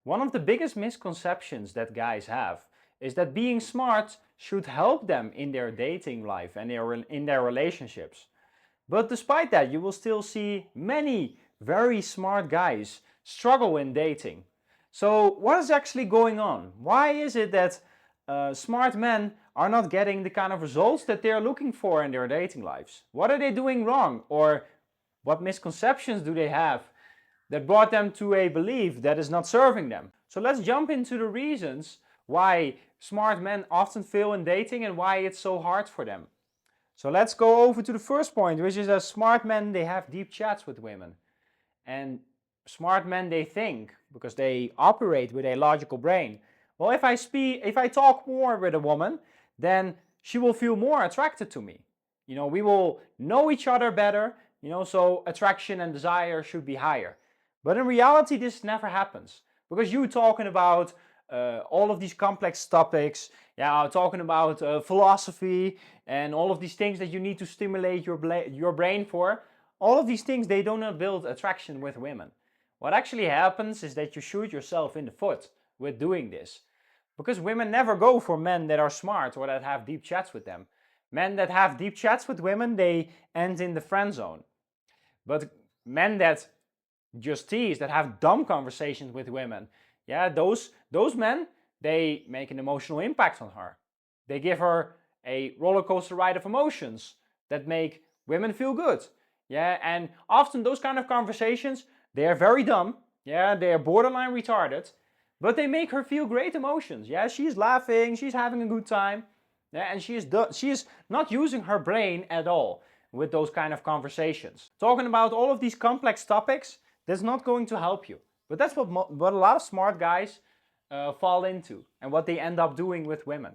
One of the biggest misconceptions that guys have is that being smart should help them in their dating life and in their relationships. But despite that, you will still see many very smart guys struggle in dating. So, what is actually going on? Why is it that smart men are not getting the kind of results that they're looking for in their dating lives? What are they doing wrong? Or what misconceptions do they have that brought them to a belief that is not serving them? So, let's jump into the reasons why smart men often fail in dating and why it's so hard for them. So let's go over to the first point, which is that smart men, they have deep chats with women. And smart men, they think, because they operate with a logical brain. Well, if I talk more with a woman, then she will feel more attracted to me. We will know each other better, so attraction and desire should be higher. But in reality, this never happens. Because you talking about all of these complex topics, talking about philosophy and all of these things that you need to stimulate your brain for, all of these things, they do not build attraction with women. What actually happens is that you shoot yourself in the foot with doing this. Because women never go for men that are smart or that have deep chats with them. Men that have deep chats with women, they end in the friend zone. But men that just tease, that have dumb conversations with women, those men, they make an emotional impact on her. They give her a roller coaster ride of emotions that make women feel good. And often those kind of conversations, they are very dumb. They are borderline retarded, but they make her feel great emotions. She's laughing, she's having a good time, and she is not using her brain at all with those kind of conversations. Talking about all of these complex topics, that's not going to help you. But that's what a lot of smart guys fall into and what they end up doing with women.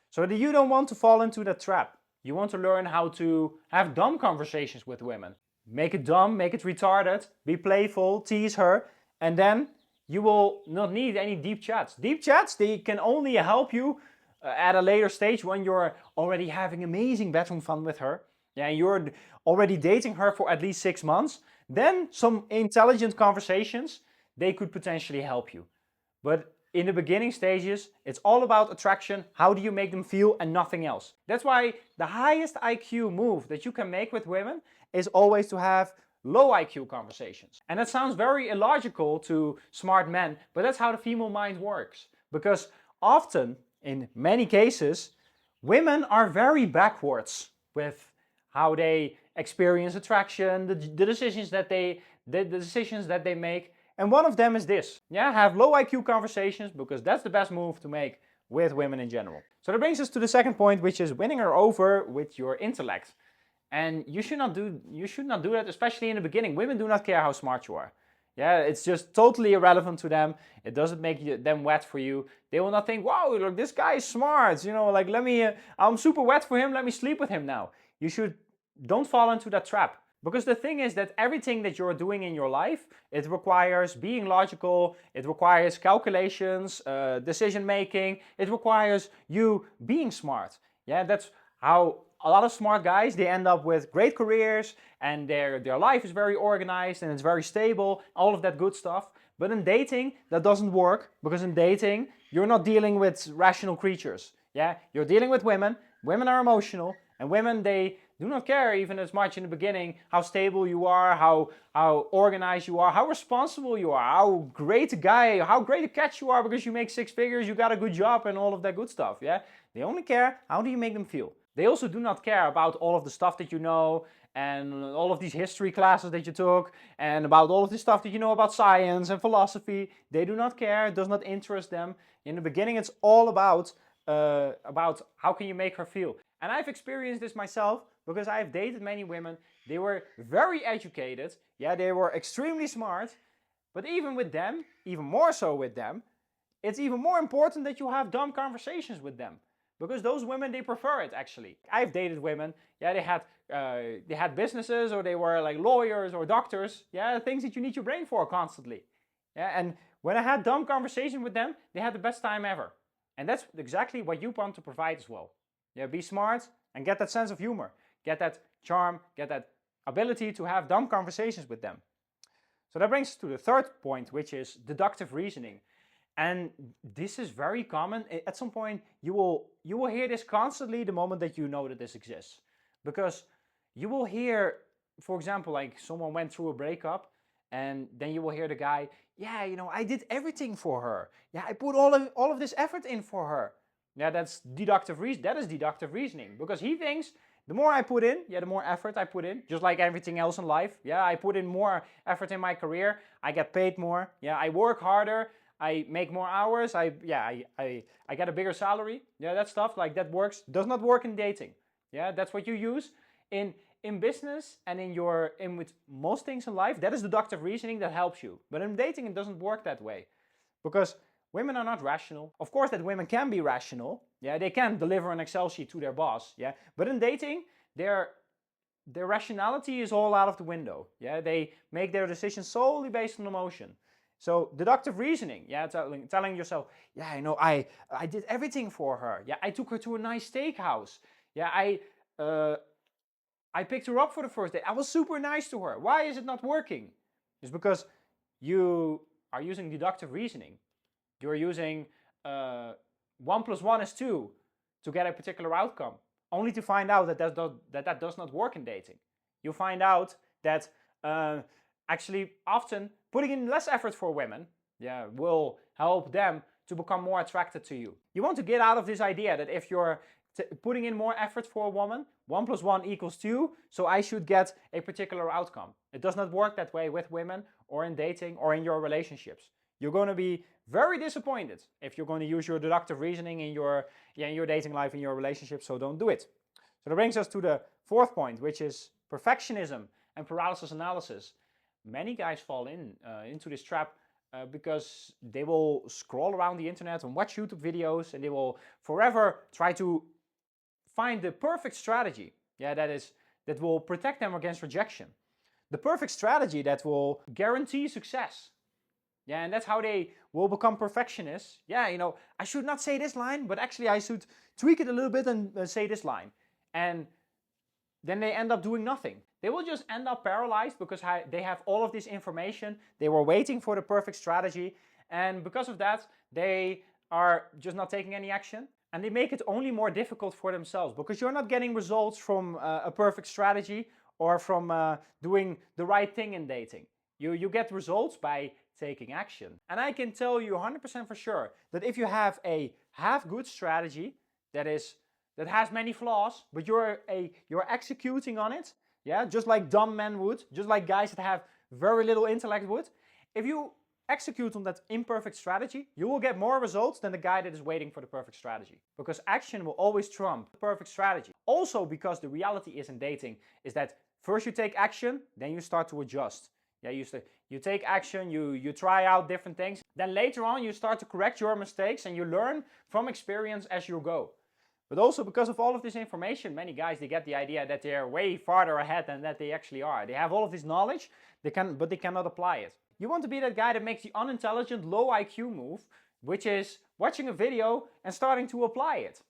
So you don't want to fall into that trap. You want to learn how to have dumb conversations with women. Make it dumb, make it retarded, be playful, tease her, and then you will not need any deep chats. Deep chats, they can only help you at a later stage when you're already having amazing bedroom fun with her. You're already dating her for at least 6 months. Then some intelligent conversations, they could potentially help you. But in the beginning stages, it's all about attraction. How do you make them feel and nothing else? That's why the highest IQ move that you can make with women is always to have low IQ conversations. And that sounds very illogical to smart men, but that's how the female mind works. Because often, in many cases, women are very backwards with how they experience attraction, the decisions that they make. And one of them is this. Have low IQ conversations, because that's the best move to make with women in general. So that brings us to the second point, which is winning her over with your intellect. And you should not do that, especially in the beginning. Women do not care how smart you are. It's just totally irrelevant to them. It doesn't make them wet for you. They will not think, wow, look, this guy is smart. I'm super wet for him. Let me sleep with him now. Don't fall into that trap. Because the thing is that everything that you're doing in your life, it requires being logical, it requires calculations, decision making, it requires you being smart. That's how a lot of smart guys, they end up with great careers and their life is very organized and it's very stable, all of that good stuff. But in dating, that doesn't work, because in dating, you're not dealing with rational creatures. You're dealing with women. Women are emotional, and women, they do not care even as much in the beginning how stable you are, how organized you are, how responsible you are, how great a catch you are because you make 6 figures, you got a good job and all of that good stuff. They only care how do you make them feel. They also do not care about all of the stuff that you know and all of these history classes that you took and about all of this stuff that you know about science and philosophy. They do not care. It does not interest them. In the beginning, it's all about how can you make her feel. And I've experienced this myself because I've dated many women. They were very educated. They were extremely smart. But even with them, even more so with them, it's even more important that you have dumb conversations with them. Because those women, they prefer it actually. I've dated women, they had businesses, or they were like lawyers or doctors, things that you need your brain for constantly. And when I had dumb conversations with them, they had the best time ever. And that's exactly what you want to provide as well. Be smart and get that sense of humor, get that charm, get that ability to have dumb conversations with them. So that brings us to the third point, which is deductive reasoning. And this is very common. At some point, you will hear this constantly the moment that you know that this exists, because you will hear, for example, like someone went through a breakup, and then you will hear the guy, yeah, I did everything for her. Yeah, I put all of this effort in for her. Yeah, that's deductive reason. That is deductive reasoning, because he thinks the more I put in, yeah, the more effort I put in, just like everything else in life. Yeah, I put in more effort in my career, I get paid more. Yeah, I work harder, I make more hours, I get a bigger salary. Yeah, that stuff like that works. Does not work in dating. Yeah, that's what you use in business and in with most things in life. That is deductive reasoning that helps you. But in dating, it doesn't work that way, because women are not rational. Of course, that women can be rational. Yeah, they can deliver an Excel sheet to their boss. Yeah, but in dating, their rationality is all out of the window. Yeah, they make their decisions solely based on emotion. So deductive reasoning, yeah, telling yourself, yeah, I did everything for her. Yeah, I took her to a nice steakhouse. Yeah, I picked her up for the first date. I was super nice to her. Why is it not working? It's because you are using deductive reasoning. You're using 1 plus 1 is 2 to get a particular outcome, only to find out that does not work in dating. You find out that actually often putting in less effort for women, yeah, will help them to become more attracted to you. You want to get out of this idea that if you're putting in more effort for a woman, 1 plus 1 equals 2, so I should get a particular outcome. It does not work that way with women or in dating or in your relationships. You're going to be very disappointed if you're going to use your deductive reasoning in your dating life, in your relationship, so don't do it. So that brings us to the fourth point, which is perfectionism and paralysis analysis. Many guys fall into this trap because they will scroll around the internet and watch YouTube videos, and they will forever try to find the perfect strategy, yeah, that will protect them against rejection. The perfect strategy that will guarantee success. Yeah, and that's how they will become perfectionists. Yeah, I should not say this line, but actually I should tweak it a little bit and say this line. And then they end up doing nothing. They will just end up paralyzed because they have all of this information. They were waiting for the perfect strategy. And because of that, they are just not taking any action. And they make it only more difficult for themselves, because you're not getting results from a perfect strategy or from doing the right thing in dating. You get results by taking action. And I can tell you 100% for sure that if you have a half good strategy that has many flaws, but you're executing on it, yeah, just like dumb men would, just like guys that have very little intellect would, if you execute on that imperfect strategy, you will get more results than the guy that is waiting for the perfect strategy. Because action will always trump the perfect strategy. Also, because the reality is in dating is that first you take action, then you start to adjust. Yeah, you take action, you try out different things. Then later on you start to correct your mistakes and you learn from experience as you go. But also because of all of this information, many guys, they get the idea that they're way farther ahead than that they actually are. They have all of this knowledge, but they cannot apply it. You want to be that guy that makes the unintelligent, low IQ move, which is watching a video and starting to apply it.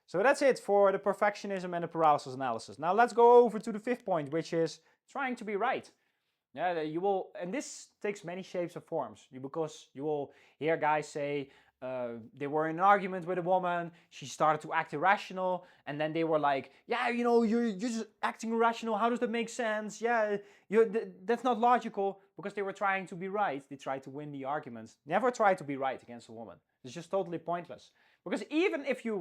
So that's it for the perfectionism and the paralysis analysis. Now let's go over to the fifth point, which is trying to be right. Yeah, you will, and this takes many shapes and forms, because you will hear guys say they were in an argument with a woman, she started to act irrational, and then they were like, yeah, you're just acting irrational, how does that make sense? Yeah, that's not logical, because they were trying to be right. They tried to win the arguments. Never try to be right against a woman. It's just totally pointless, because even if you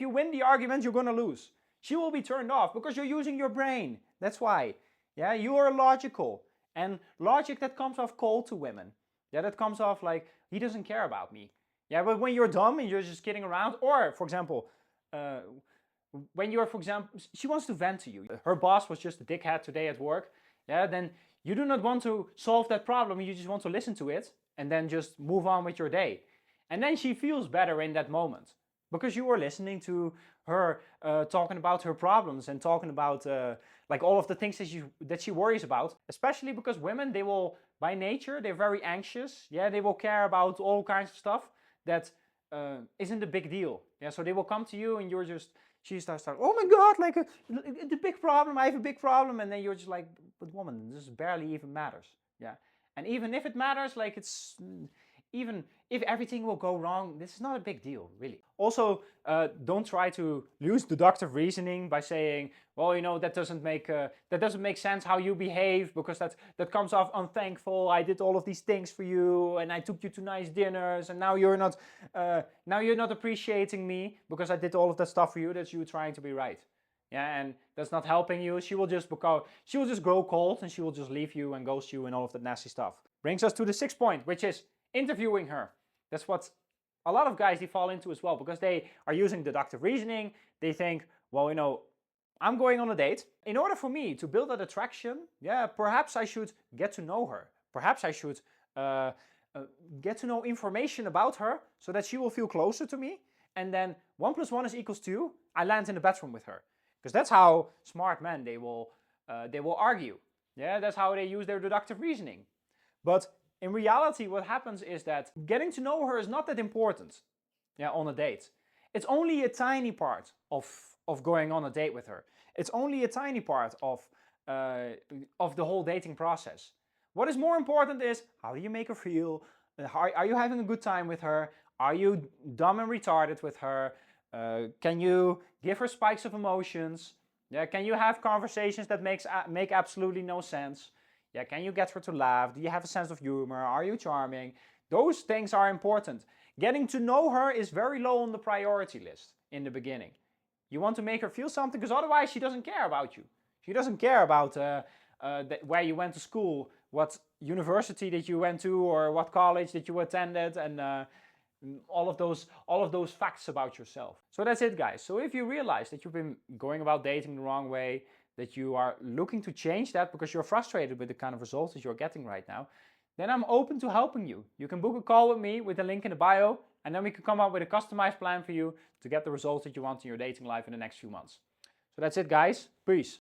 win the argument, you're gonna lose. She will be turned off because you're using your brain. That's why. Yeah, you are logical. And logic that comes off cold to women. Yeah, that comes off like, he doesn't care about me. Yeah, but when you're dumb and you're just kidding around, or for example, when you're, for example, she wants to vent to you. Her boss was just a dickhead today at work. Yeah, then you do not want to solve that problem. You just want to listen to it and then just move on with your day. And then she feels better in that moment, because you were listening to her talking about her problems and talking about like all of the things that she worries about. Especially because women, they will, by nature, they're very anxious. Yeah, they will care about all kinds of stuff that isn't a big deal. Yeah, so they will come to you and she starts, oh my God, like the big problem, I have a big problem. And then you're just like, but woman, this barely even matters. Yeah, and even if it matters, like even if everything will go wrong, this is not a big deal, really. Also, don't try to use deductive reasoning by saying, well, you know, that doesn't make sense how you behave, because that comes off unthankful. I did all of these things for you, and I took you to nice dinners, and now you're not appreciating me because I did all of that stuff for you. That's you trying to be right. Yeah, and that's not helping you. She will just grow cold, and she will just leave you and ghost you and all of that nasty stuff. Brings us to the 6th point, which is interviewing her. That's what a lot of guys, they fall into as well, because they are using deductive reasoning. They think, well, you know, I'm going on a date. In order for me to build that attraction, yeah, perhaps I should get to know her. Perhaps I should get to know information about her so that she will feel closer to me. And then 1 + 1 is equals 2. I land in the bedroom with her. Because that's how smart men, they will argue. Yeah, that's how they use their deductive reasoning. But in reality, what happens is that getting to know her is not that important, yeah, on a date. It's only a tiny part of going on a date with her. It's only a tiny part of the whole dating process. What is more important is, how do you make her feel? Are you having a good time with her? Are you dumb and retarded with her? Can you give her spikes of emotions? Yeah, can you have conversations that make absolutely no sense? Yeah, can you get her to laugh? Do you have a sense of humor? Are you charming? Those things are important. Getting to know her is very low on the priority list in the beginning. You want to make her feel something, because otherwise she doesn't care about you. She doesn't care about where you went to school, what university that you went to, or what college that you attended, and all of those facts about yourself. So that's it, guys. So if you realize that you've been going about dating the wrong way, that you are looking to change that because you're frustrated with the kind of results that you're getting right now, then I'm open to helping you. You can book a call with me with the link in the bio, and then we can come up with a customized plan for you to get the results that you want in your dating life in the next few months. So that's it, guys. Peace.